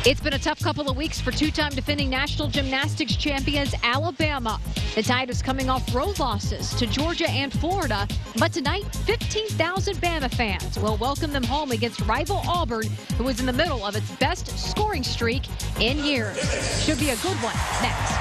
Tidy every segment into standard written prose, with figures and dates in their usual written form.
It's been a tough couple of weeks for two-time defending national gymnastics champions Alabama. The Tide is coming off road losses to Georgia and Florida. But tonight, 15,000 Bama fans will welcome them home against rival Auburn, who is in the middle of its best scoring streak in years. Should be a good one next.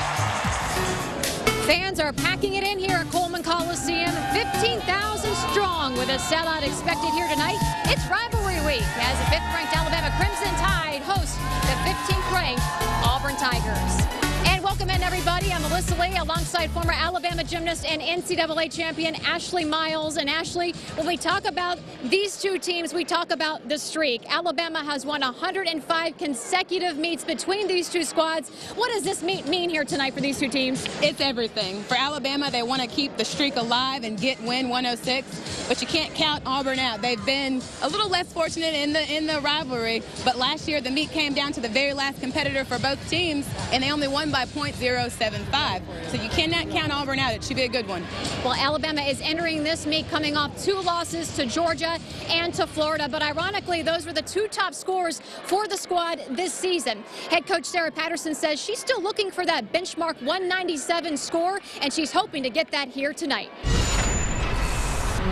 Fans are packing it in here at Coleman Coliseum. 15,000 strong with a sellout expected here tonight. It's rivalry week as the 5th-ranked Alabama Crimson Tide host the 15th-ranked Auburn Tigers. And welcome in, everybody. I'm Melissa Lee alongside former Alabama gymnast and NCAA champion Ashley Miles. And Ashley, when we talk about these two teams, we talk about the streak. Alabama has won 105 consecutive meets between these two squads. What does this mean here tonight for these two teams? It's everything. For Alabama, they want to keep the streak alive and win 106, but you can't count Auburn out. They've been a little less fortunate in the rivalry, but last year the meet came down to the very last competitor for both teams, and they only won by .075. So you cannot count Auburn out. It should be a good one. Well, Alabama is entering this meet coming off 2 losses to Georgia and to Florida, but ironically, those were the 2 top scores for the squad this season. Head coach Sarah Patterson says she's still looking for that benchmark 197 score, and she's hoping to get that here tonight.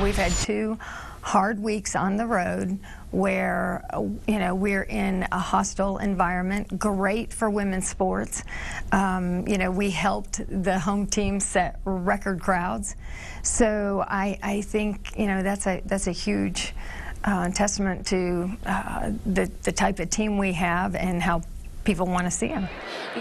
We've had 2 hard weeks on the road where, we're in a hostile environment, great for women's sports. We helped the home team set record crowds. So I think, that's a huge testament to the type of team we have and how people want to see them.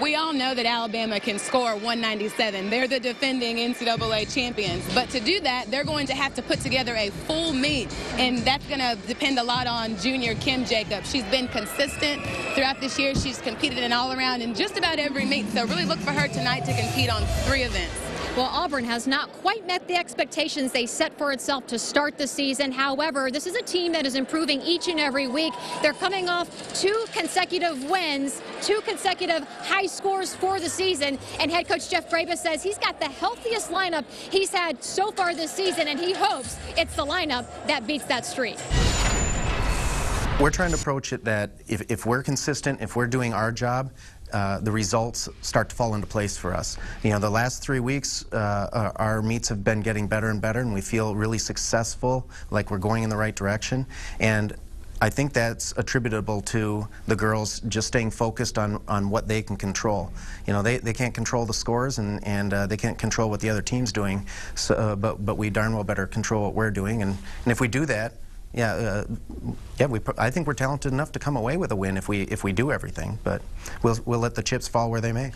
We all know that Alabama can score 197. They're the defending NCAA champions. But to do that, they're going to have to put together a full meet, and that's going to depend a lot on junior Kim Jacobs. She's been consistent throughout this year. She's competed in all-around in just about every meet, so really look for her tonight to compete on 3 events. Well, Auburn has not quite met the expectations they set for itself to start the season. However, this is a team that is improving each and every week. They're coming off 2 consecutive wins, 2 consecutive high scores for the season. And head coach Jeff Frabus says he's got the healthiest lineup he's had so far this season, and he hopes it's the lineup that beats that streak. We're trying to approach it that if we're consistent, if we're doing our job, the results start to fall into place for us. The last 3 weeks, our meets have been getting better and better, and we feel really successful, like we're going in the right direction. And I think that's attributable to the girls just staying focused on what they can control. They can't control the scores, and they can't control what the other team's doing, so, but we darn well better control what we're doing. And if we do that, I think we're talented enough to come away with a win if we do everything, but we'll let the chips fall where they may.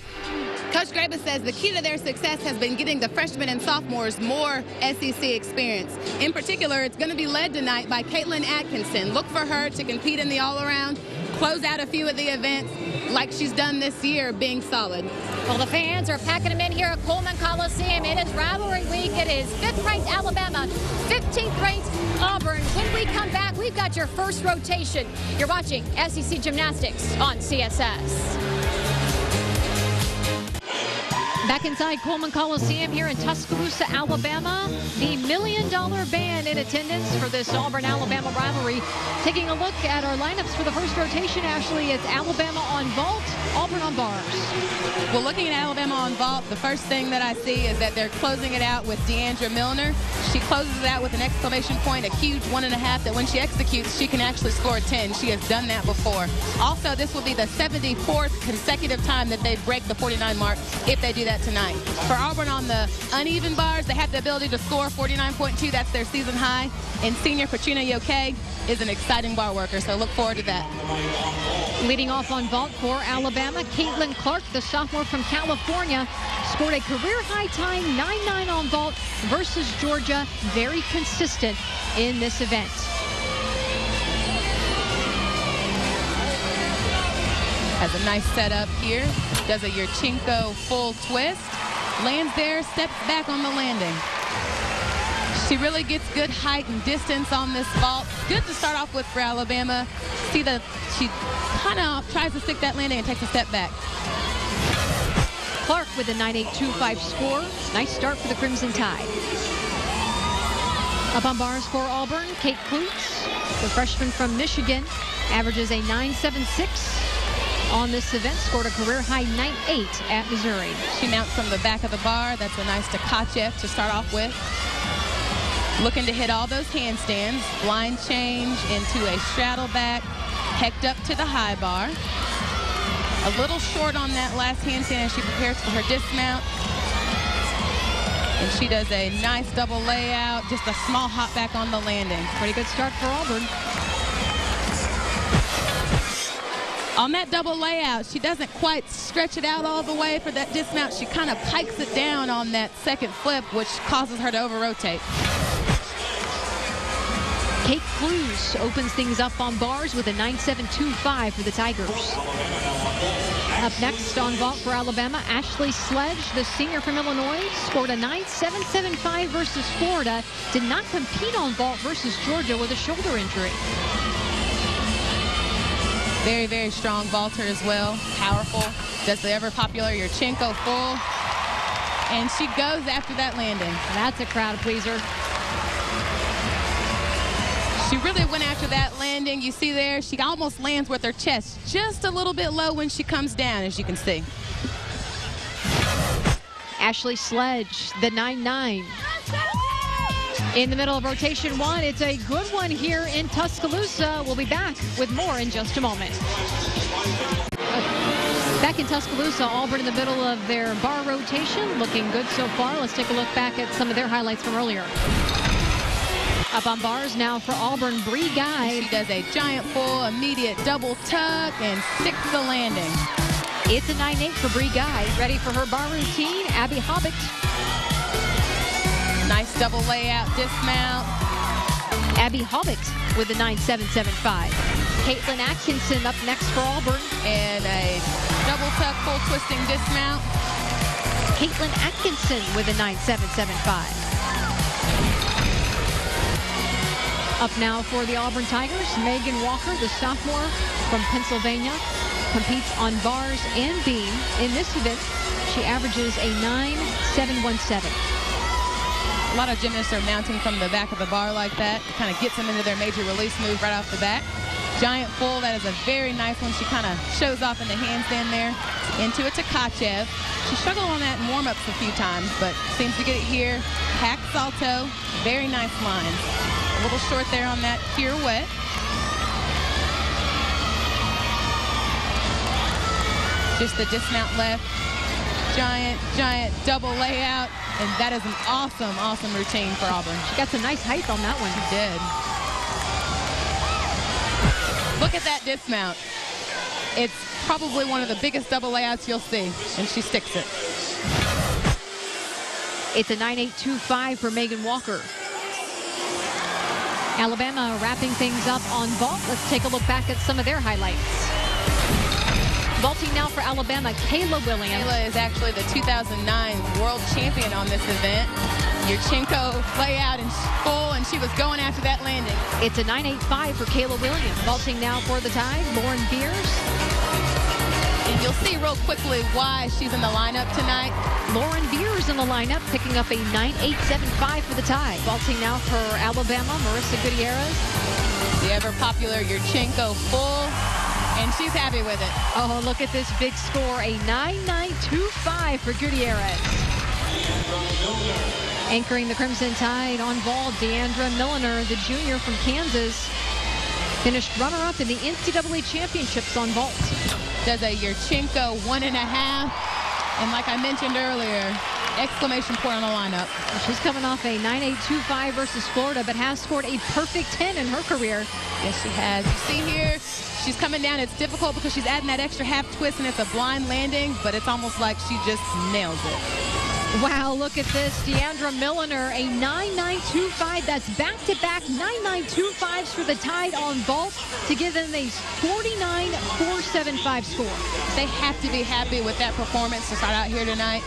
Coach Graba says the key to their success has been getting the freshmen and sophomores more SEC experience. In particular, it's going to be led tonight by Caitlin Atkinson. Look for her to compete in the all-around, close out a few of the events like she's done this year, being solid. Well, the fans are packing them in here at Coleman Coliseum. It is rivalry week. It is 5th-ranked Alabama, 15th-ranked Auburn. When we come back, we've got your first rotation. You're watching SEC Gymnastics on CSS. Back inside Coleman Coliseum here in Tuscaloosa, Alabama. The $1 Million Band in attendance for this Auburn-Alabama rivalry. Taking a look at our lineups for the first rotation, Ashley, it's Alabama on vault, Auburn on bars. Well, looking at Alabama on vault, the first thing that I see is that they're closing it out with Deandra Milner. She closes it out with an exclamation point, a huge 1.5, that when she executes, she can actually score 10. She has done that before. Also, this will be the 74th consecutive time that they break the 49 mark if they do that tonight. For Auburn on the uneven bars, they have the ability to score 49.2. That's their season high. And senior Katrina Yoke is an exciting bar worker, so look forward to that. Leading off on vault for Alabama, Caitlin Clark, the sophomore from California, scored a career-high time 9.9 on vault versus Georgia. Very consistent in this event. Has a nice setup here. Does a Yurchenko full twist. Lands there, steps back on the landing. She really gets good height and distance on this vault. Good to start off with for Alabama. See that she kind of tries to stick that landing and takes a step back. Clark with a 9.825 score. Nice start for the Crimson Tide. Up on bars for Auburn, Kate Klutz, the freshman from Michigan, averages a 9.76. on this event, scored a career-high 9.8 at Missouri. She mounts from the back of the bar. That's a nice Tkachev to start off with. Looking to hit all those handstands. Blind change into a straddle back, hecked up to the high bar. A little short on that last handstand as she prepares for her dismount. And she does a nice double layout, just a small hop back on the landing. Pretty good start for Auburn. On that double layout, she doesn't quite stretch it out all the way for that dismount. She kind of pikes it down on that second flip, which causes her to over-rotate. Kate Clues opens things up on bars with a 9.725 for the Tigers. Up next on vault for Alabama, Ashley Sledge, the senior from Illinois, scored a 9.775 versus Florida. Did not compete on vault versus Georgia with a shoulder injury. Very, very strong vaulter as well. Powerful. Does the ever popular Yurchenko full. And she goes after that landing. That's a crowd pleaser. She really went after that landing. You see there, she almost lands with her chest just a little bit low when she comes down, as you can see. Ashley Sledge, the 9.9. In the middle of rotation one, it's a good one here in Tuscaloosa. We'll be back with more in just a moment. Back in Tuscaloosa, Auburn in the middle of their bar rotation. Looking good so far. Let's take a look back at some of their highlights from earlier. Up on bars now for Auburn, Bree Guy. She does a giant full, immediate double tuck, and sticks the landing. It's a 9.8 for Bree Guy. Ready for her bar routine, Abby Hobbit. Nice double layout dismount. Abby Hobbit with a 9.775. Caitlin Atkinson up next for Auburn. And a double tuck full twisting dismount. Caitlin Atkinson with a 9.775. Up now for the Auburn Tigers, Megan Walker, the sophomore from Pennsylvania, competes on bars and beam. In this event, she averages a 9.717. A lot of gymnasts are mounting from the back of the bar like that. It kind of gets them into their major release move right off the bat. Giant full, that is a very nice one. She kind of shows off in the handstand there. Into a Tkachev. She struggled on that in warm-ups a few times, but seems to get it here. Hack salto, very nice lines. A little short there on that pirouette. Just the dismount left. Giant, giant double layout. And that is an awesome, awesome routine for Auburn. She got some nice height on that one. She did. Look at that dismount. It's probably one of the biggest double layouts you'll see. And she sticks it. It's a 9.825 for Megan Walker. Alabama wrapping things up on vault. Let's take a look back at some of their highlights. Vaulting now for Alabama, Kayla Williams. Kayla is actually the 2009 world champion on this event. Yurchenko layout and full, and she was going after that landing. It's a 9.85 for Kayla Williams. Vaulting now for the Tide, Lauren Beers. And you'll see real quickly why she's in the lineup tonight. Lauren Beers in the lineup, picking up a 9.875 for the Tide. Vaulting now for Alabama, Marissa Gutierrez. The ever popular Yurchenko full, and she's happy with it. Oh, look at this big score, a 9.925 for Gutierrez. Anchoring the Crimson Tide on vault, Deandra Milliner, the junior from Kansas, finished runner-up in the NCAA championships on vault. Does a Yurchenko 1.5, and like I mentioned earlier, exclamation point on the lineup. She's coming off a 9.825 versus Florida, but has scored a perfect 10 in her career. Yes, she has. You see here, she's coming down. It's difficult because she's adding that extra half twist, and it's a blind landing, but it's almost like she just nails it. Wow, look at this. Deandra Milliner, a 9.925. That's back-to-back 9.925s for the Tide on vault to give them a 49.475 score. They have to be happy with that performance to start out here tonight.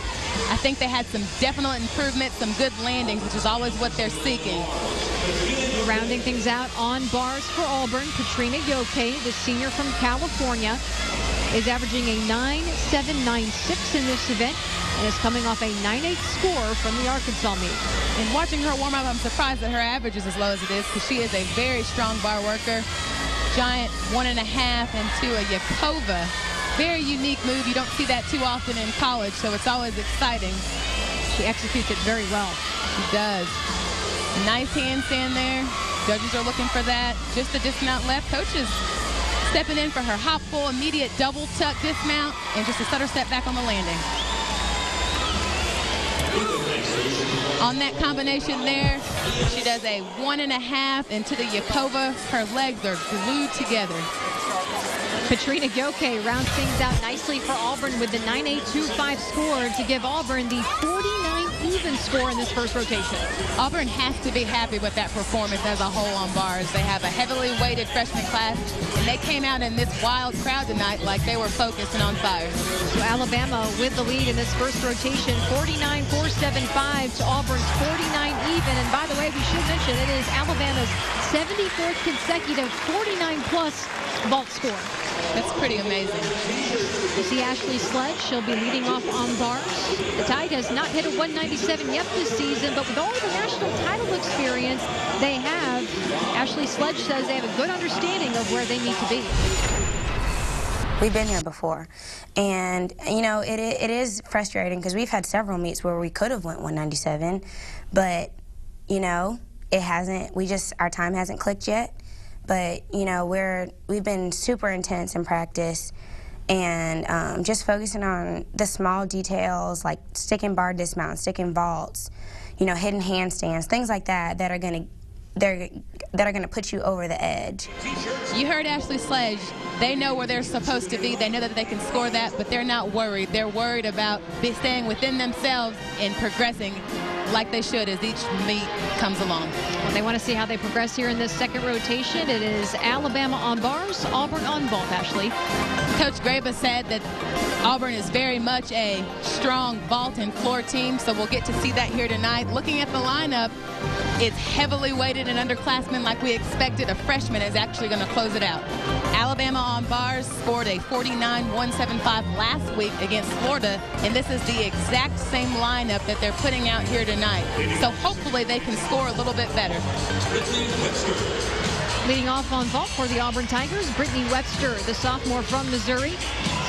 I think they had some definite improvement, some good landings, which is always what they're seeking. Rounding things out on bars for Auburn, Katrina Yoke, the senior from California, is averaging a 9.796 in this event and is coming off a 9.8 score from the Arkansas meet. And watching her warm up, I'm surprised that her average is as low as it is because she is a very strong bar worker. Giant 1.5 into a Yakova Very unique move. You don't see that too often in college, so it's always exciting. She executes it very well. She does. Nice handstand there. Judges are looking for that. Just a dismount left. Coaches stepping in for her hop full, immediate double tuck dismount, and just a stutter step back on the landing. On that combination there, she does a 1.5 into the Yakova. Her legs are glued together. Katrina Yoke rounds things out nicely for Auburn with the 9.825 score to give Auburn the 49 even score in this first rotation. Auburn has to be happy with that performance as a whole on bars. They have a heavily weighted freshman class, and they came out in this wild crowd tonight like they were focused and on fire. So Alabama with the lead in this first rotation, 49-475 to Auburn's 49 even. And by the way, we should mention it is Alabama's 74th consecutive 49-plus vault score. That's pretty amazing. You see Ashley Sledge, she'll be leading off on bars. The Tide has not hit a 197 yet this season, but with all the national title experience they have, Ashley Sledge says they have a good understanding of where they need to be. We've been here before, and you know it is frustrating because we've had several meets where we could have went 197, but you know it hasn't. Our time hasn't clicked yet. But you know we've been super intense in practice, and just focusing on the small details like sticking bar dismounts, sticking vaults, you know, hidden handstands, things like that that are gonna put you over the edge. You heard Ashley Sledge. They know where they're supposed to be. They know that they can score that, but they're not worried. They're worried about staying within themselves and progressing like they should as each meet comes along. Well, they want to see how they progress here in this second rotation. It is Alabama on bars, Auburn on vault, Ashley. Coach Graba said that Auburn is very much a strong vault and floor team, so we'll get to see that here tonight. Looking at the lineup, it's heavily weighted and underclassmen like we expected. A freshman is actually going to close it out. Alabama on bars scored a 49-175 last week against Florida, and this is the exact same lineup that they're putting out here tonight. So hopefully they can score a little bit better. Leading off on vault for the Auburn Tigers, Brittany Webster, the sophomore from Missouri,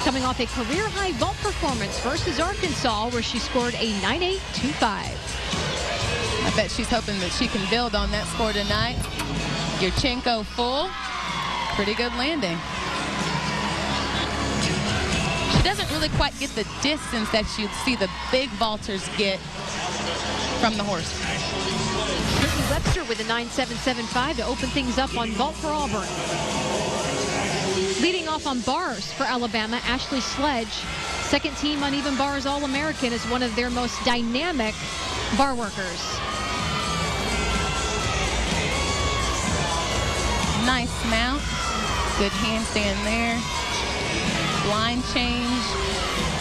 coming off a career-high vault performance versus Arkansas, where she scored a 9.825. I bet she's hoping that she can build on that score tonight. Yurchenko full. Pretty good landing. She doesn't really quite get the distance that you'd see the big vaulters get from the horse. Brittany Webster with a 9.775 to open things up on vault for Auburn. Leading off on bars for Alabama, Ashley Sledge, second team uneven bars All-American, is one of their most dynamic bar workers. Nice mount. Good handstand there. Line change.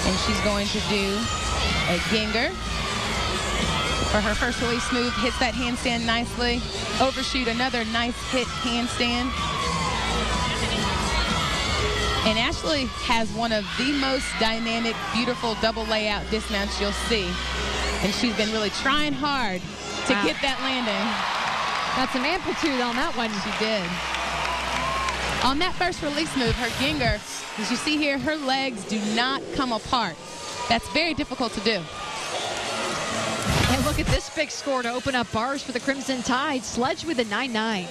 And she's going to do a Ginger. For her first release move, hits that handstand nicely. Overshoot, another nice hit handstand. And Ashley has one of the most dynamic, beautiful double layout dismounts you'll see. And she's been really trying hard to get that landing. Got some amplitude on that one. She did. On that first release move, her Ginger, as you see here, her legs do not come apart. That's very difficult to do. And look at this big score to open up bars for the Crimson Tide. Sledge with a 9.9.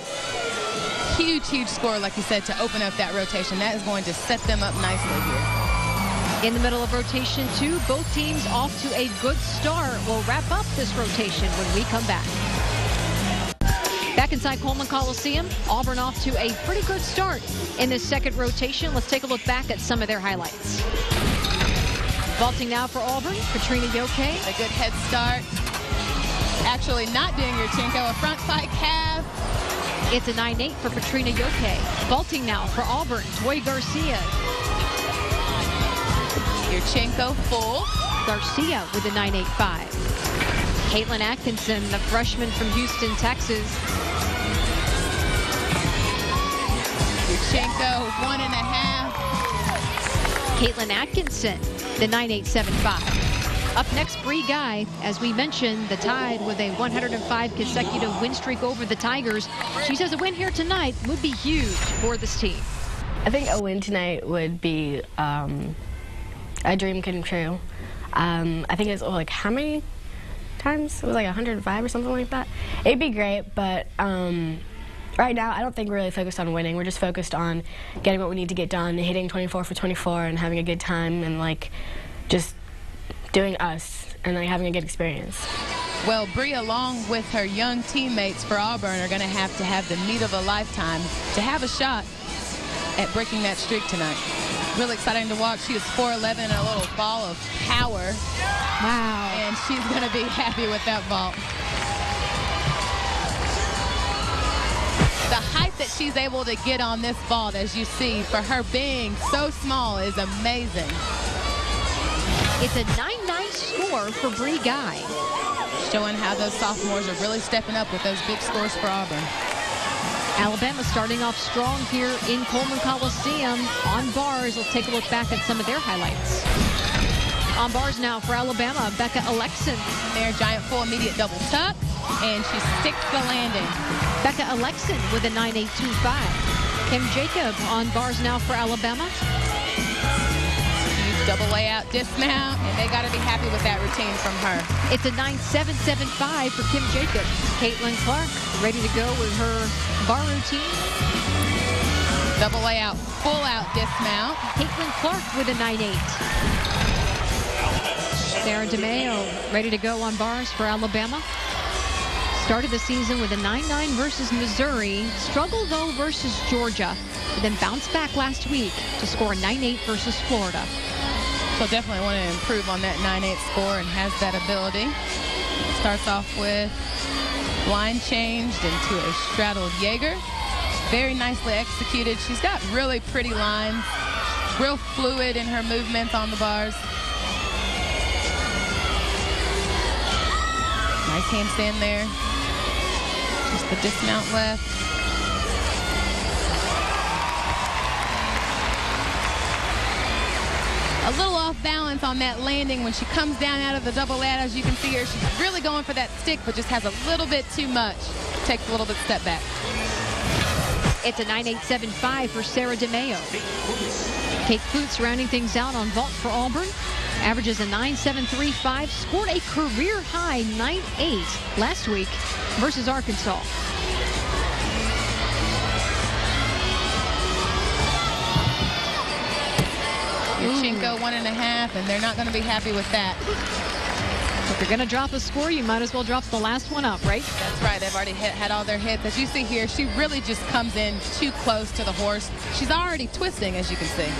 Huge, huge score, like you said, to open up that rotation. That is going to set them up nicely here. In the middle of rotation 2, both teams off to a good start. We'll wrap up this rotation when we come back. Back inside Coleman Coliseum, Auburn off to a pretty good start in this second rotation. Let's take a look back at some of their highlights. Vaulting now for Auburn, Katrina Yoke. A good head start. Actually not doing Yurchenko, a front pike calf. It's a 9.8 for Katrina Yoke. Vaulting now for Auburn, Toy Garcia. Yurchenko full. Garcia with a 9.85. Caitlin Atkinson, the freshman from Houston, Texas. Yurchenko, 1.5. Caitlin Atkinson, the 9.875. Up next, Bree Guy. As we mentioned, the Tide with a 105 consecutive win streak over the Tigers. She says a win here tonight would be huge for this team. I think a win tonight would be a dream come true. I think it's like how many times? It was like 105 or something like that. It'd be great, but right now I don't think we're really focused on winning. We're just focused on getting what we need to get done, hitting 24 for 24 and having a good time and like just doing us and like having a good experience. Well, Bree, along with her young teammates for Auburn, are going to have the meet of a lifetime to have a shot at breaking that streak tonight. Really exciting to watch. She is 4'11" and a little ball of power. Wow. And she's going to be happy with that vault. The height that she's able to get on this vault, as you see, for her being so small is amazing. It's a 9-9 score for Bree Guy. Showing how those sophomores are really stepping up with those big scores for Auburn. Alabama starting off strong here in Coleman Coliseum on bars. Let's take a look back at some of their highlights. On bars now for Alabama, Becca Alexson. Their giant full immediate double tuck, and she sticks the landing. Becca Alexson with a 9.825. Kim Jacob on bars now for Alabama. Huge double layout dismount, and they got to be happy with that routine from her. It's a 9.775 for Kim Jacob. Caitlin Clark ready to go with her bar routine. Double layout, full out dismount. Caitlin Clark with a 9.8. Sarah DeMeo ready to go on bars for Alabama. Started the season with a 9.9 versus Missouri. Struggled though versus Georgia. But then bounced back last week to score a 9.8 versus Florida. So definitely want to improve on that 9.8 score and has that ability. Starts off with line changed into a straddled Jaeger. Very nicely executed. She's got really pretty lines. Real fluid in her movements on the bars. Nice handstand there. Just the dismount left. A little off balance on that landing when she comes down out of the double lat. As you can see here, she's really going for that stick, but just has a little bit too much. Takes a little bit step back. It's a 9.875 for Sarah DeMeo. Kate Klutz rounding things out on vault for Auburn. Averages a 9.735. Scored a career high 9.8 last week versus Arkansas. Yurchenko 1.5, and they're not going to be happy with that. If you're going to drop a score, you might as well drop the last one up, right? That's right. They've already had all their hits. As you see here, she really just comes in too close to the horse. She's already twisting, as you can see,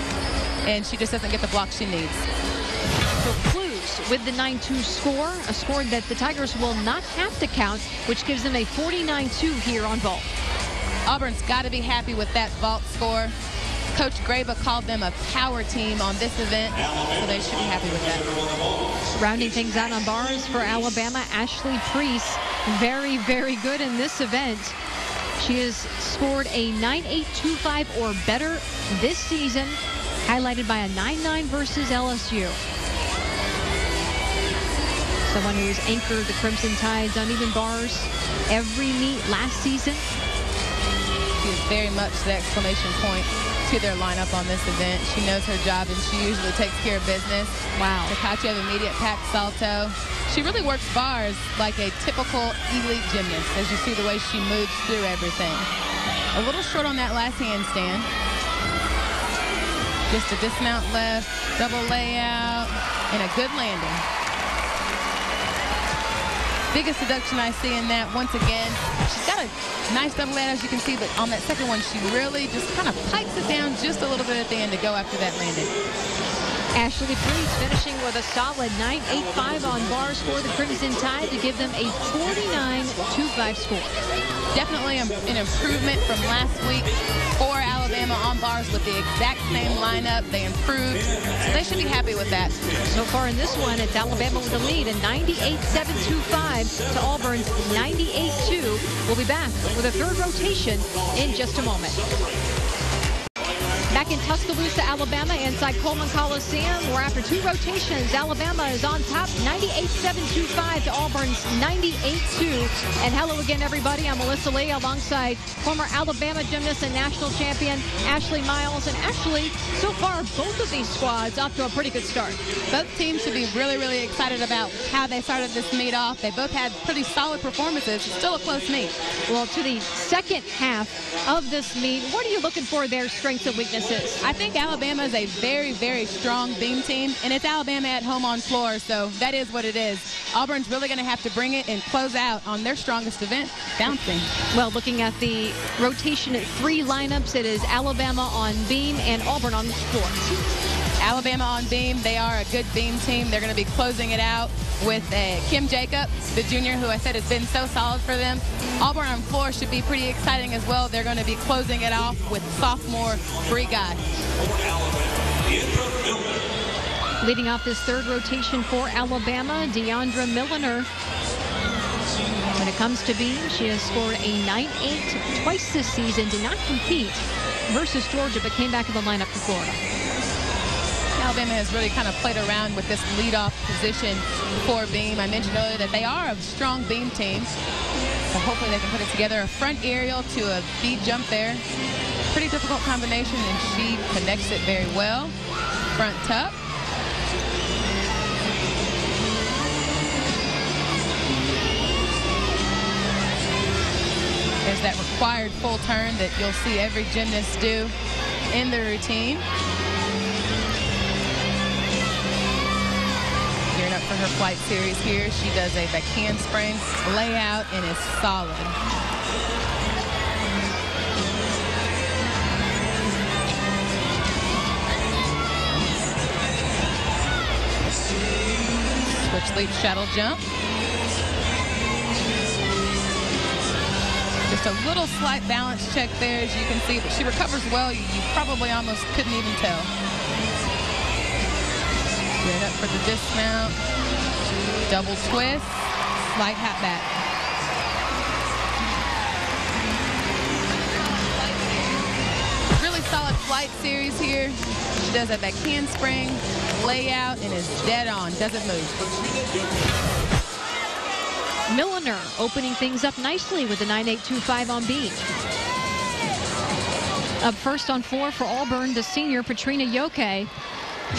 and she just doesn't get the block she needs. So Clues with the 9.2 score, a score that the Tigers will not have to count, which gives them a 49.2 here on vault. Auburn's got to be happy with that vault score. Coach Graba called them a power team on this event, so they should be happy with that. Rounding things out on bars for Alabama, Ashley Priest, very, very good in this event. She has scored a 9.825 or better this season, highlighted by a 9.9 versus LSU. Someone who's anchored the Crimson Tide's uneven bars every meet last season. She is very much the exclamation point to their lineup on this event. She knows her job, and she usually takes care of business. Wow. The Kachev immediate pack salto. She really works bars like a typical elite gymnast, as you see the way she moves through everything. A little short on that last handstand. Just a dismount left, double layout, and a good landing. Biggest deduction I see in that, once again, she's got a nice double layout, as you can see, but on that second one, she really just kind of pipes it down just a little bit at the end to go after that landing. Ashley Priest finishing with a solid 9.85 on bars for the Crimson Tide to give them a 49.25 score. Definitely an improvement from last week for Alabama on bars with the exact same lineup. They improved, so they should be happy with that. So far in this one, it's Alabama with the lead, a 98.725 to Auburn's 98.2. We'll be back with a third rotation in just a moment. Back in Tuscaloosa, Alabama, inside Coleman Coliseum, where after 2 rotations, Alabama is on top, 98-725 to Auburn's 98-2. And hello again, everybody. I'm Melissa Lee, alongside former Alabama gymnast and national champion Ashley Miles. And Ashley, so far, both of these squads off to a pretty good start. Both teams should be really, really excited about how they started this meet off. They both had pretty solid performances. It's still a close meet. Well, to the second half of this meet, what are you looking for their strengths and weaknesses? I think Alabama is a very, very strong beam team, and it's Alabama at home on floor, so that is what it is. Auburn's really going to have to bring it and close out on their strongest event, bouncing. Well, looking at the rotation at 3 lineups, it is Alabama on beam and Auburn on the floor. Alabama on beam, they are a good beam team. They're going to be closing it out with Kim Jacobs, the junior, who I said has been so solid for them. Auburn on floor should be pretty exciting as well. They're going to be closing it off with sophomore Bree Guy. Leading off this 3rd rotation for Alabama, Deandra Milliner. When it comes to beam, she has scored a 9.8 twice this season. Did not compete versus Georgia, but came back in the lineup for Florida. Alabama has really kind of played around with this leadoff position for beam. I mentioned earlier that they are a strong beam team, so hopefully they can put it together. A front aerial to a bead jump there. Pretty difficult combination, and she connects it very well. Front tuck. There's that required full turn that you'll see every gymnast do in the routine. Gearing up for her flight series here. She does a back handspring layout and is solid. Switch leap shuttle jump. Just a little slight balance check there, as you can see, but she recovers well. You probably almost couldn't even tell. Gearing up for the dismount. Double twist. Slight hat back. Really solid flight series here. She does a back handspring, layout, and is dead on. Doesn't move. Milliner opening things up nicely with the 9.825 on beam. Up first on floor for Auburn, the senior Patrina Yoke.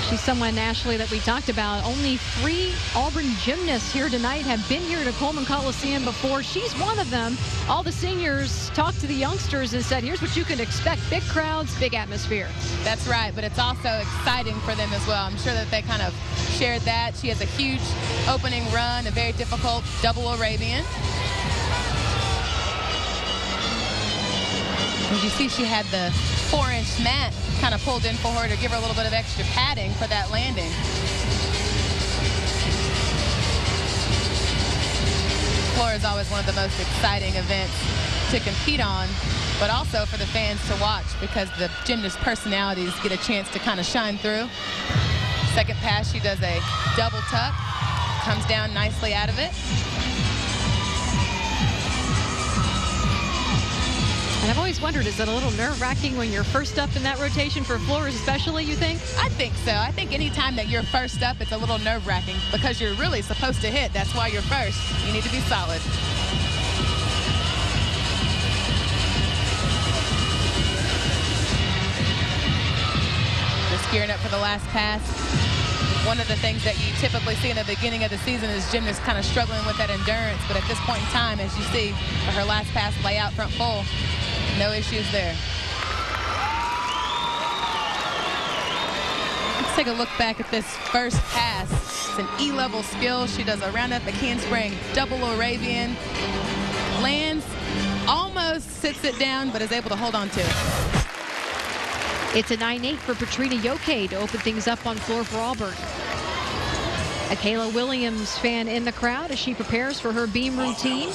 She's someone, Ashley, that we talked about. Only 3 Auburn gymnasts here tonight have been here to Coleman Coliseum before. She's one of them. All the seniors talked to the youngsters and said, here's what you can expect. Big crowds, big atmosphere. That's right, but it's also exciting for them as well. I'm sure that they kind of shared that. She has a huge opening run, a very difficult double Arabian. As you see, she had the 4-inch mat kind of pulled in for her to give her a little bit of extra padding for that landing. Floor is always one of the most exciting events to compete on, but also for the fans to watch because the gymnast personalities get a chance to kind of shine through. Second pass, she does a double tuck, comes down nicely out of it. And I've always wondered, is it a little nerve-wracking when you're first up in that rotation for floors especially, you think? I think so. I think anytime that you're first up, it's a little nerve-wracking because you're really supposed to hit. That's why you're first. You need to be solid. Just gearing up for the last pass. One of the things that you typically see in the beginning of the season is gymnasts kind of struggling with that endurance, but at this point in time, as you see, for her last pass, layout front full, no issues there. Let's take a look back at this first pass. It's an E-level skill. She does a round up back handspring, double Arabian, lands, almost sits it down, but is able to hold on to it. It's a 9.8 for Patrina Yoke to open things up on floor for Auburn. A Kayla Williams fan in the crowd as she prepares for her beam routine.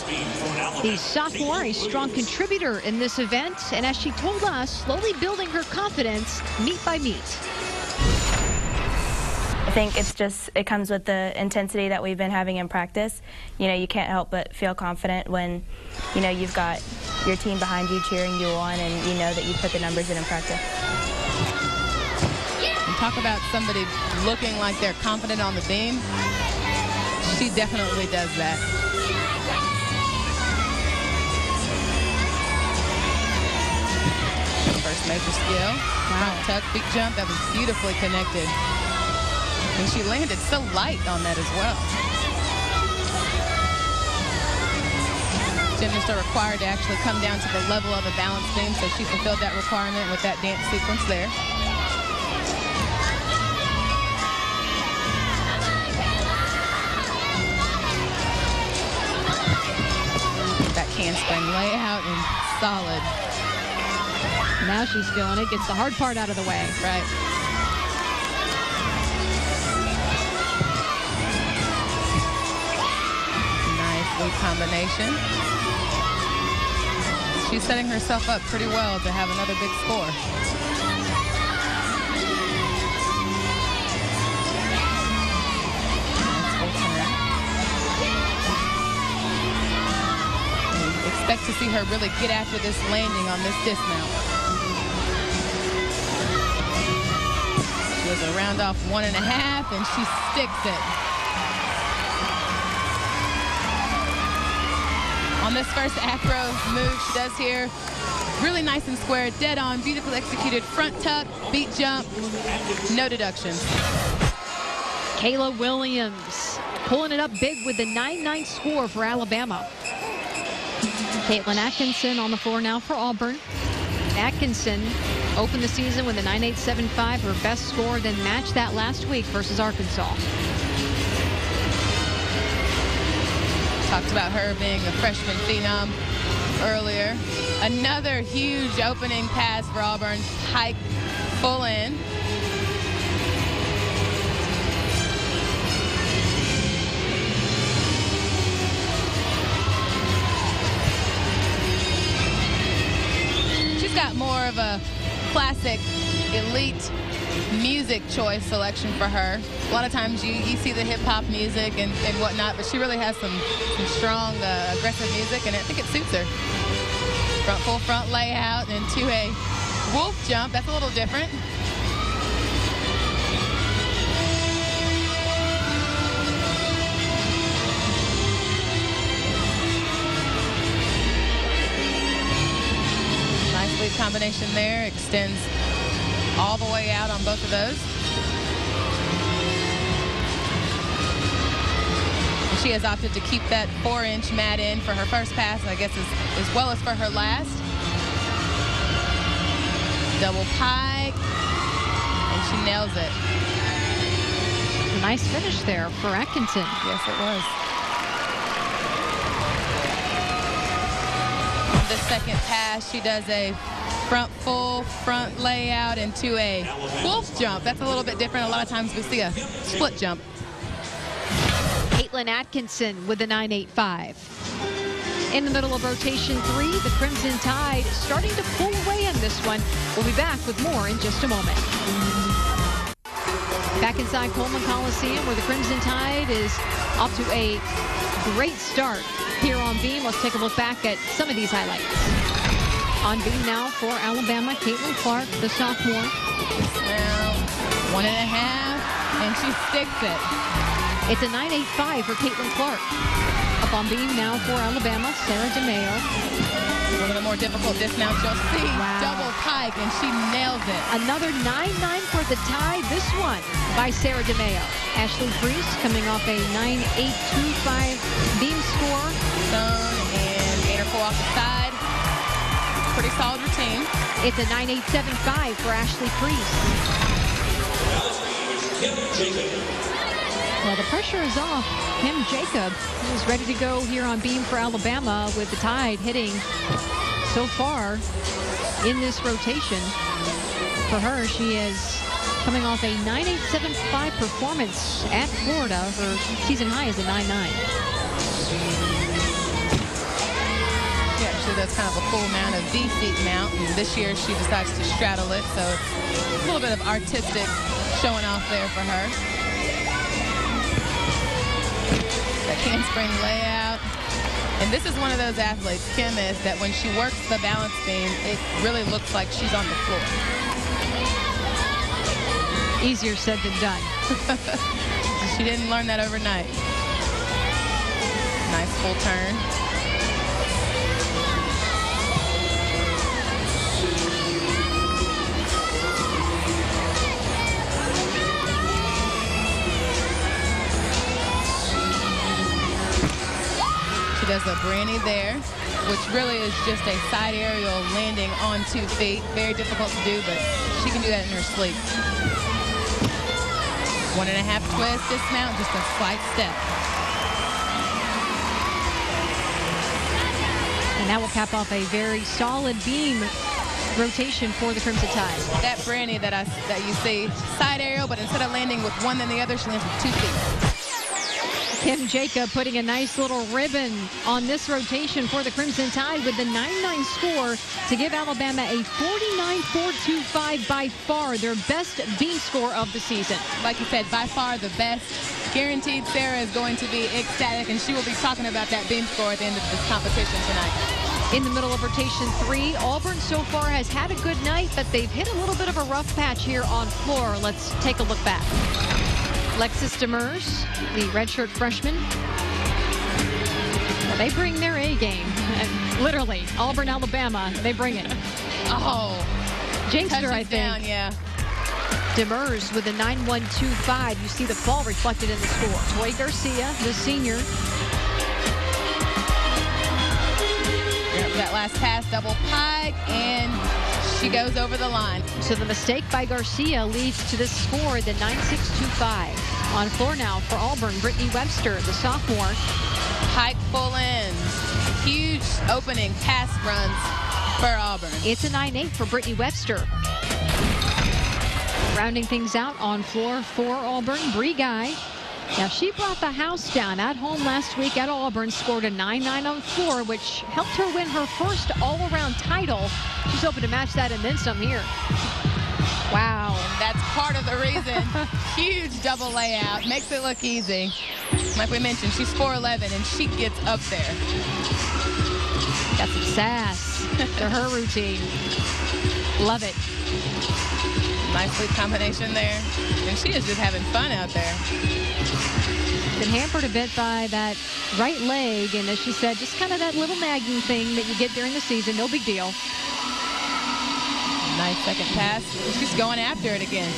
The sophomore, a strong contributor in this event, and as she told us, slowly building her confidence meet by meet. I think it comes with the intensity that we've been having in practice. You know, you can't help but feel confident when, you know, you've got your team behind you cheering you on and you know that you put the numbers in practice. talk about somebody looking like they're confident on the beam. She definitely does that. First major skill. Front tuck, big jump. That was beautifully connected. And she landed so light on that as well. Gymnasts are required to actually come down to the level of the balance beam, so she fulfilled that requirement with that dance sequence there. That handspring layout and solid. Now she's feeling it, gets the hard part out of the way. Right. Loop combination. She's setting herself up pretty well to have another big score. Expect to see her really get after this landing on this dismount. She was a round off 1.5, and she sticks it. On this first acro move she does here, really nice and square, dead on, beautifully executed front tuck, beat jump, no deductions. Kayla Williams pulling it up big with the 9-9 score for Alabama. Caitlin Atkinson on the floor now for Auburn. Atkinson opened the season with a 9.875, her best score, then matched that last week versus Arkansas. Talked about her being a freshman phenom earlier. Another huge opening pass for Auburn. Hike full in. She's got more of a classic elite music choice selection for her. A lot of times you see the hip-hop music and whatnot, but she really has some strong, aggressive music, and I think it suits her. Full front layout into a wolf jump. That's a little different. Nice lead combination there. Extends all the way out on both of those. And she has opted to keep that 4-inch mat in for her first pass, and I guess as well as for her last. Double pike, and she nails it. Nice finish there for Atkinson. Yes, it was. On this second pass, she does a full front layout into a wolf jump. That's a little bit different. A lot of times we see a split jump. Caitlin Atkinson with the 9.85. In the middle of rotation 3, the Crimson Tide starting to pull away in this one. We'll be back with more in just a moment. Back inside Coleman Coliseum, where the Crimson Tide is off to a great start here on Beam. Let's take a look back at some of these highlights. On Beam now for Alabama, Caitlin Clark, the sophomore. Now, 1.5, and she sticks it. It's a 9.85 for Caitlin Clark. Up on Beam now for Alabama, Sarah DeMeo. One of the more difficult dismounts you'll see. Wow. Double pike, and she nails it. Another 9.9 for the Tide. This one by Sarah DeMeo. Ashley Priest coming off a 9.825 Beam score. Stone and gainer pull off the side. Pretty solid routine. It's a 9.875 for Ashley Priest. Well, the pressure is off. Kim Jacob is ready to go here on Beam for Alabama, with the Tide hitting so far in this rotation. For her, she is coming off a 9.875 performance at Florida. Her season high is a 9.9. Actually, that's kind of a full mount of V-seat mount, and this year she decides to straddle it, so it's a little bit of artistic showing off there for her. That handspring layout. And this is one of those athletes, Kim is, that when she works the balance beam, it really looks like she's on the floor. Easier said than done. She didn't learn that overnight. Nice full turn. She does a Branny there, which really is just a side aerial landing on 2 feet. Very difficult to do, but she can do that in her sleep. 1.5 twist, dismount, just a slight step. And that will cap off a very solid beam rotation for the Crimson Tide. That Branny that you see, side aerial, but instead of landing with one then the other, she lands with 2 feet. Kim Jacob putting a nice little ribbon on this rotation for the Crimson Tide with the 9-9 score to give Alabama a 49-425, by far their best beam score of the season. Like you said, by far the best. Guaranteed Sarah is going to be ecstatic, and she will be talking about that beam score at the end of this competition tonight. In the middle of rotation 3, Auburn so far has had a good night, but they've hit a little bit of a rough patch here on floor. Let's take a look back. Lexis Demers, the redshirt freshman. Well, they bring their A game. Literally, Auburn, Alabama, they bring it. Oh, Jinxed her, I think. Down, yeah. Demers with a 9.125. You see the fall reflected in the score. Toy Garcia, the senior. That last pass, double pike, and she goes over the line. So the mistake by Garcia leads to this score, the 9.625. On floor now for Auburn, Brittany Webster, the sophomore. Pike full ends. Huge opening pass runs for Auburn. It's a 9.8 for Brittany Webster. Rounding things out on floor for Auburn, Bree Guy. Now, she brought the house down at home last week at Auburn, scored a 9.9 on floor, which helped her win her first all-around title. She's hoping to match that and then some here. Wow. And that's part of the reason. Huge double layout. Makes it look easy. Like we mentioned, she's 4'11", and she gets up there. Got some sass to her routine. Love it. Nice leap combination there. And she is just having fun out there. Been hampered a bit by that right leg, and as she said, just kind of that little nagging thing that you get during the season. No big deal. Nice second pass. She's going after it again.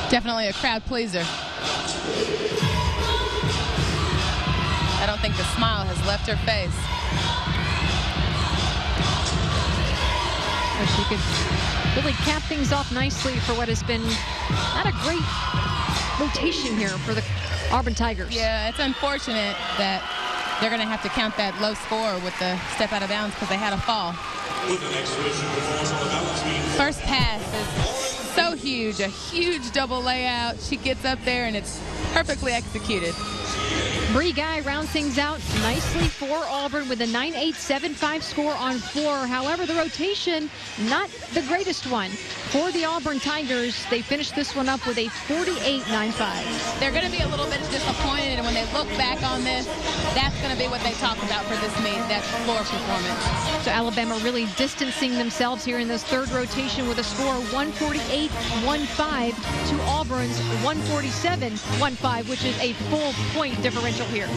Definitely a crowd pleaser. I don't think the smile has left her face. She could really cap things off nicely for what has been not a great rotation here for the Auburn Tigers. Yeah, it's unfortunate that they're going to have to count that low score with the step out of bounds because they had a fall. First pass is so huge, a huge double layout. She gets up there and it's perfectly executed. Bree Guy rounds things out nicely for Auburn with a 9.875 score on floor. However, the rotation, not the greatest one. For the Auburn Tigers, they finished this one up with a 48.95. They're going to be a little bit disappointed, and when they look back on this, that's going to be what they talk about for this meet, that floor performance. So Alabama really distancing themselves here in this third rotation with a score 148.15 to Auburn's 147.15, which is a full point differential here.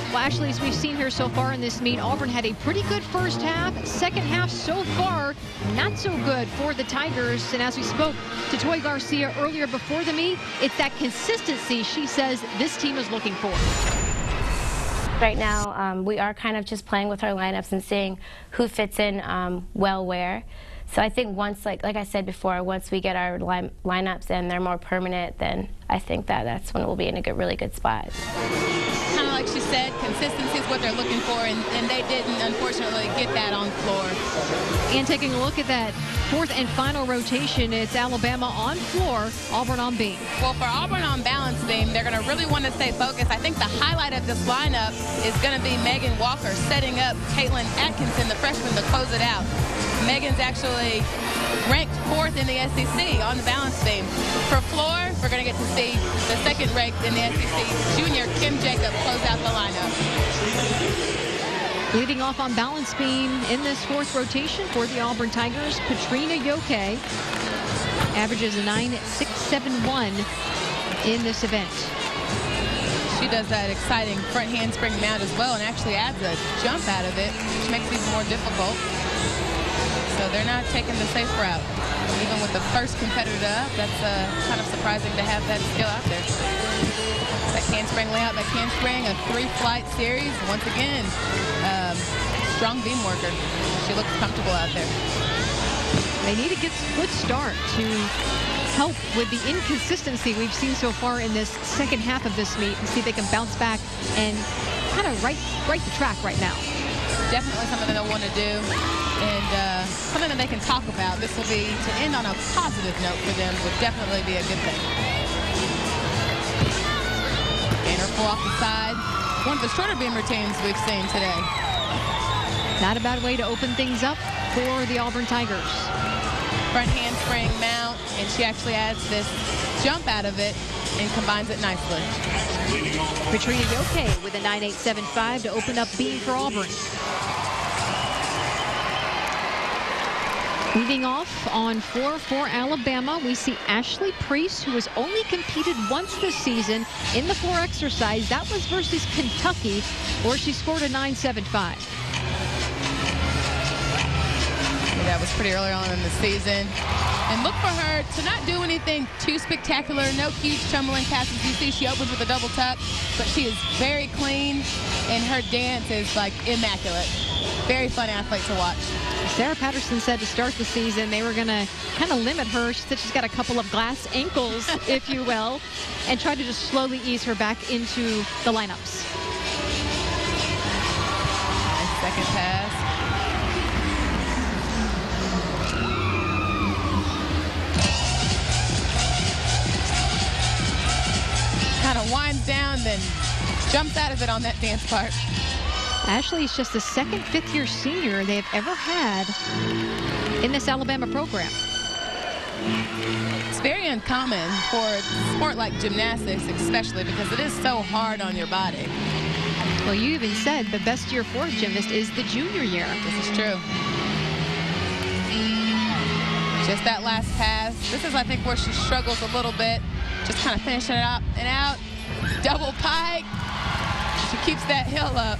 Well, actually, as we've seen here so far in this meet, Auburn had a pretty good first half. Second half so far, not so good for the Tigers. And as we spoke to Toy Garcia earlier before the meet, it's that consistency she says this team is looking for. Right now, we are kind of just playing with our lineups and seeing who fits in well where. So I think once, like I said before, once we get our lineups and they're more permanent, then I think that's when we'll be in a really good spot. Kind of like she said, consistency is what they're looking for, and they didn't, unfortunately, get that on floor. And taking a look at that Fourth and final rotation, it's Alabama on floor, Auburn on beam. Well, for Auburn on balance beam, they're going to really want to stay focused. I think the highlight of this lineup is going to be Megan Walker setting up Caitlin Atkinson, the freshman, to close it out. Megan's actually ranked 4th in the SEC on the balance beam. For floor, we're going to get to see the second ranked in the SEC, junior Kim Jacob, close out the lineup. Leading off on balance beam in this fourth rotation for the Auburn Tigers, Katrina Yoke averages a 9.671 in this event. She does that exciting front handspring mount as well and actually adds a jump out of it, which makes it more difficult. So they're not taking the safe route. Even with the first competitor up, that's kind of surprising to have that skill out there. That handspring layout, that handspring, a 3-flight series. Once again, strong beam worker. She looks comfortable out there. They need a good start to help with the inconsistency we've seen so far in this second half of this meet and see if they can bounce back and kind of right the track right now. Definitely something that they'll want to do and something that they can talk about. This will be, to end on a positive note for them, would definitely be a good thing. Gainer full off the side. One of the shorter beam routines we've seen today. Not a bad way to open things up for the Auburn Tigers. Front handspring mount, and she actually adds this jump out of it and combines it nicely. Katrina Yoke with a 9.875 to open up beam for Auburn. Leading off on floor for Alabama, we see Ashley Priest, who has only competed once this season in the floor exercise. That was versus Kentucky, where she scored a 9.75. That was pretty early on in the season. And look for her to not do anything too spectacular, no huge tumbling passes. You see she opens with a double tuck, but she is very clean, and her dance is like immaculate. Very fun athlete to watch. Sarah Patterson said to start the season they were going to kind of limit her. She said she's got a couple of glass ankles, if you will, and try to just slowly ease her back into the lineups. Nice second pass. Kind of winds down, then jumps out of it on that dance part. Ashley is just the second fifth-year senior they have ever had in this Alabama program. It's very uncommon for a sport like gymnastics, especially because it is so hard on your body. Well, you even said the best year for a gymnast is the junior year. This is true. Just that last pass. This is, I think, where she struggles a little bit. Just kind of finishing it up and out. Double pike. She keeps that hill up.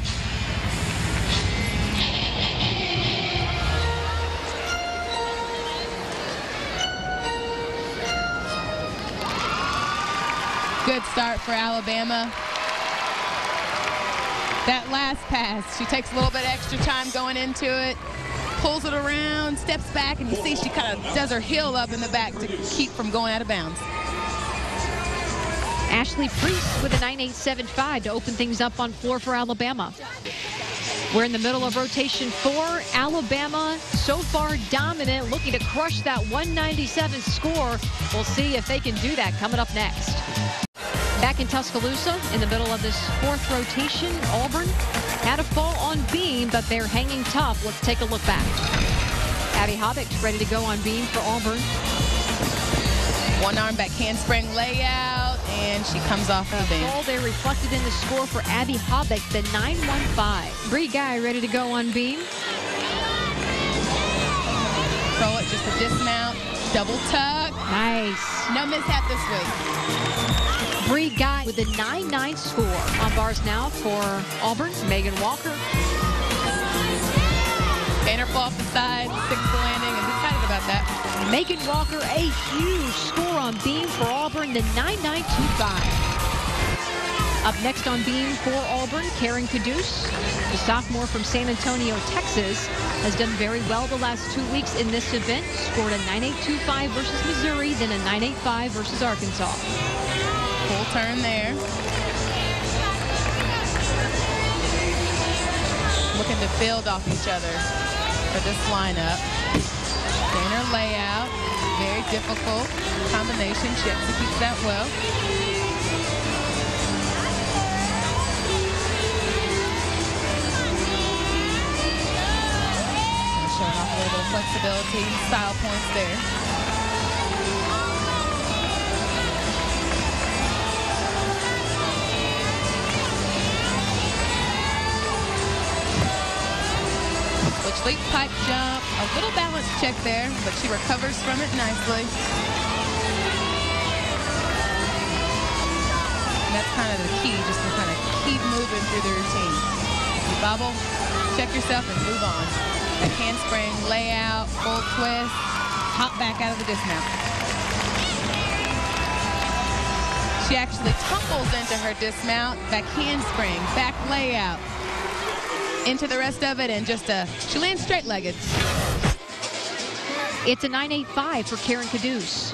Good start for Alabama. That last pass, she takes a little bit extra time going into it, pulls it around, steps back, and you see she kind of does her heel up in the back to keep from going out of bounds. Ashley Priest with a 9.875 to open things up on floor for Alabama. We're in the middle of rotation 4. Alabama so far dominant, looking to crush that 197 score. We'll see if they can do that coming up next. Back in Tuscaloosa, in the middle of this fourth rotation, Auburn had a fall on beam, but they're hanging tough. Let's take a look back. Abby Hobbick ready to go on beam for Auburn. One arm back handspring layout, and she comes off the beam. All they reflected in the score for Abby Hobbick, the 9.15. Bree Guy ready to go on beam. Control it, just a dismount, double tuck. Nice. No mishap this week. Bree Guy with a 9.9 score. On bars now for Auburn, Megan Walker. Gainer fall off the side, 6th landing, and excited about that. Megan Walker, a huge score on beam for Auburn, the 9.925. Up next on beam for Auburn, Karen Caduce, the sophomore from San Antonio, Texas, has done very well the last 2 weeks in this event. Scored a 9.825 versus Missouri, then a 9.85 versus Arkansas. Full turn there. Looking to build off each other for this lineup. Gainer difficult combination. She executes that well. Showing off a little bit of flexibility, style points there. Switch leap, pike jump, a little balance check there, but she recovers from it nicely. And that's kind of the key, just to kind of keep moving through the routine. You bobble, check yourself, and move on. A handspring, layout, full twist, hop back out of the dismount. She actually tumbles into her dismount, back handspring, back layout, into the rest of it, and she lands straight-legged. It's a 9.85 for Karen Caduce.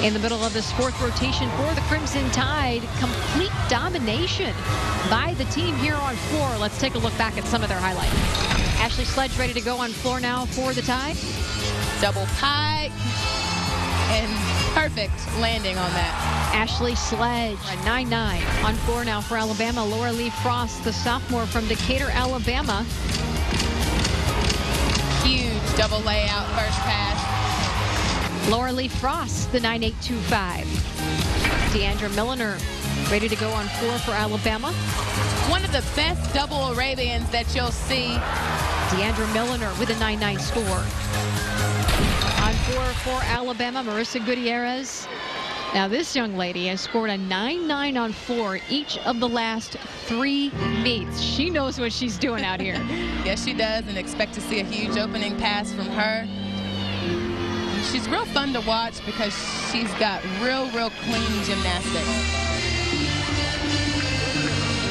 In the middle of this fourth rotation for the Crimson Tide, complete domination by the team here on floor. Let's take a look back at some of their highlights. Ashley Sledge ready to go on floor now for the Tide. Double pike, and perfect landing on that. Ashley Sledge, 9-9 on floor now for Alabama. Laura Lee Frost, the sophomore from Decatur, Alabama. Huge double layout first pass. Laura Lee Frost, the 9.825. Deandra Milliner ready to go on floor for Alabama. One of the best double Arabians that you'll see. Deandra Milliner with a 9.9 score. On floor for Alabama, Marissa Gutierrez. Now this young lady has scored a 9.9 on floor each of the last 3 meets. She knows what she's doing out here. Yes, she does, and expect to see a huge opening pass from her. She's real fun to watch because she's got real clean gymnastics.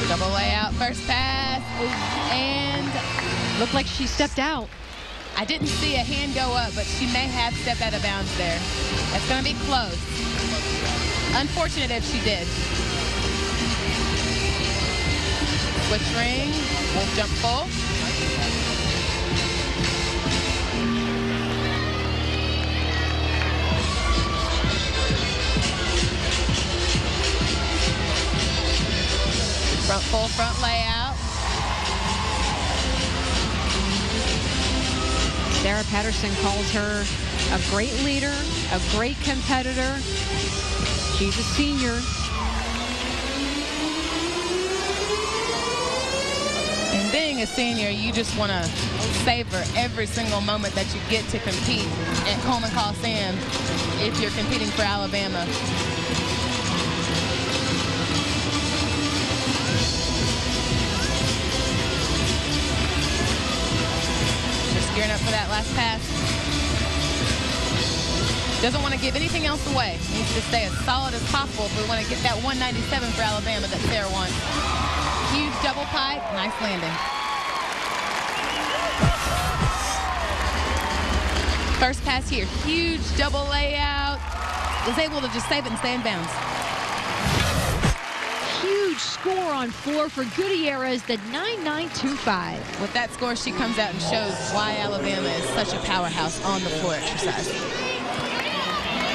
Double layout, first pass, and looked like she stepped out. I didn't see a hand go up, but she may have stepped out of bounds there. That's going to be close. Unfortunate if she did. Switch ring, wolf jump full. Front full, front layout. Sarah Patterson calls her a great leader, a great competitor. She's a senior. And being a senior, you just want to savor every single moment that you get to compete at Coleman Coliseum if you're competing for Alabama. Gearing up for that last pass. Doesn't want to give anything else away. Needs to stay as solid as possible if we want to get that 197 for Alabama that Sarah wants. Huge double pike, nice landing. First pass here, huge double layout. Was able to just save it and stay in bounds. Huge score on floor for Gutierrez, the 9.925. With that score, she comes out and shows why Alabama is such a powerhouse on the floor exercise.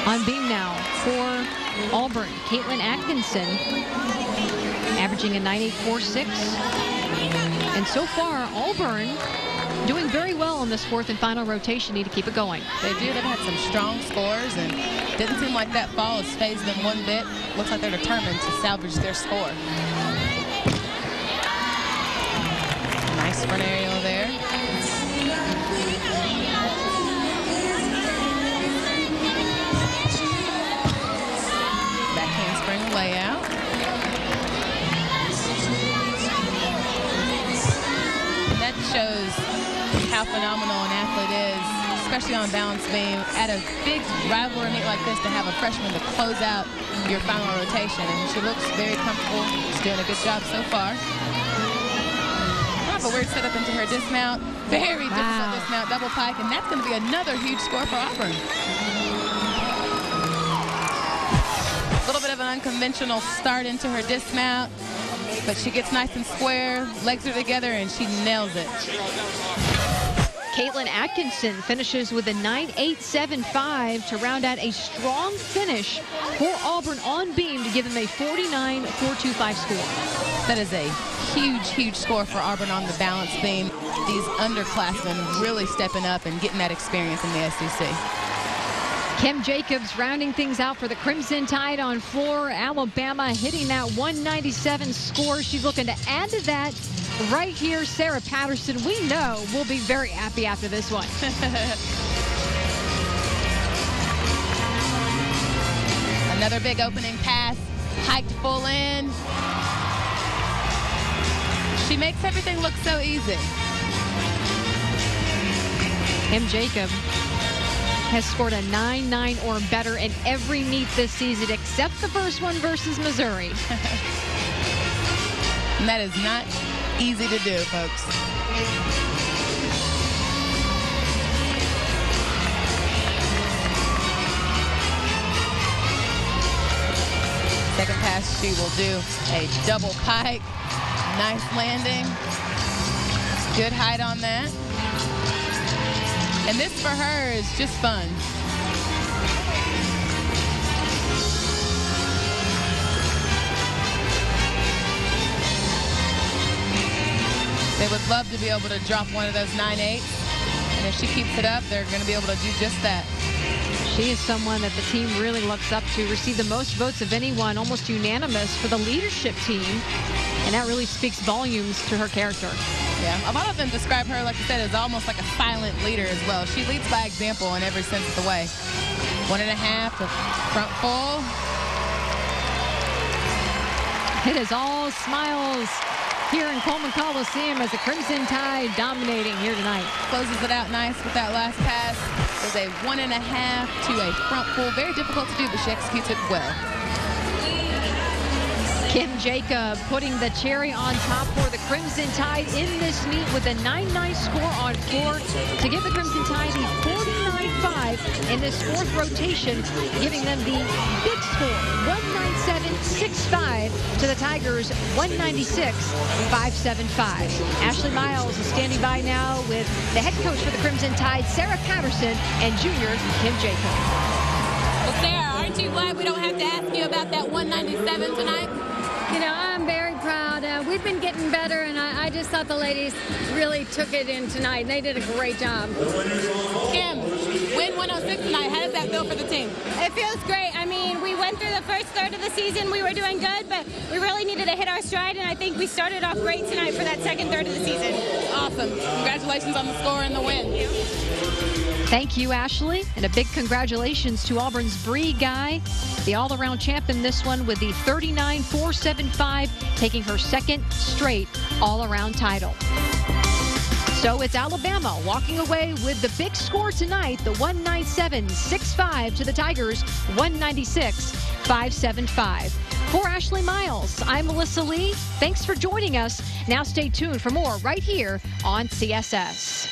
On beam now for Auburn, Caitlin Atkinson, averaging a 9.846. And so far, Auburn doing very well in this fourth and final rotation. Need to keep it going. They do. They've had some strong scores, and didn't seem like that fall has phased them one bit. Looks like they're determined to salvage their score. Nice front aerial there. Back handspring layout. And that shows how phenomenal an athlete is, especially on balance beam, at a big rivalry meet like this, to have a freshman to close out your final rotation. And she looks very comfortable. She's doing a good job so far. A weird setup into her dismount. Very difficult dismount, double pike, and that's going to be another huge score for Auburn. A little bit of an unconventional start into her dismount, but she gets nice and square, legs are together, and she nails it. Caitlin Atkinson finishes with a 9.875 to round out a strong finish for Auburn on beam to give them a 49.425 score. That is a huge, huge score for Auburn on the balance beam. These underclassmen really stepping up and getting that experience in the SEC. Kim Jacobs rounding things out for the Crimson Tide on floor. Alabama hitting that 197 score. She's looking to add to that right here. Sarah Patterson, we know, will be very happy after this one. Another big opening pass, hiked full in. She makes everything look so easy. Kim Jacobs has scored a 9.9 or better in every meet this season except the first one versus Missouri. And that is not easy to do, folks. Second pass, she will do a double pike. Nice landing. Good height on that. And this for her is just fun. They would love to be able to drop one of those 9.8s. And if she keeps it up, they're going to be able to do just that. She is someone that the team really looks up to, received the most votes of anyone, almost unanimous for the leadership team. And that really speaks volumes to her character. Yeah, a lot of them describe her, like you said, as almost like a silent leader as well. She leads by example in every sense of the way. 1.5 to front full. It is all smiles here in Coleman Coliseum as the Crimson Tide dominating here tonight. Closes it out nice with that last pass. There's a 1.5 to a front full. Very difficult to do, but she executes it well. Kim Jacob putting the cherry on top for the Crimson Tide in this meet with a 9.9 score on floor to give the Crimson Tide a 49.5 in this fourth rotation, giving them the big score, 197.65 to the Tigers, 196.575. Ashley Miles is standing by now with the head coach for the Crimson Tide, Sarah Patterson, and junior Kim Jacob. Well, Sarah, aren't you glad we don't have to ask you about that 197 tonight? You know, I'm very proud. We've been getting better, and I just thought the ladies really took it in tonight, and they did a great job. Kim, win 106 tonight. How does that feel for the team? It feels great. I mean, we went through the first third of the season. We were doing good, but we really needed to hit our stride, and I think we started off great tonight for that second third of the season. Awesome. Congratulations on the score and the win. Thank you, Ashley. And a big congratulations to Auburn's Bree Guy, the all-around champ in this one with the 39.475, taking her second straight all-around title. So it's Alabama walking away with the big score tonight, the 197.65 to the Tigers, 196.575. For Ashley Miles, I'm Melissa Lee. Thanks for joining us. Now stay tuned for more right here on CSS.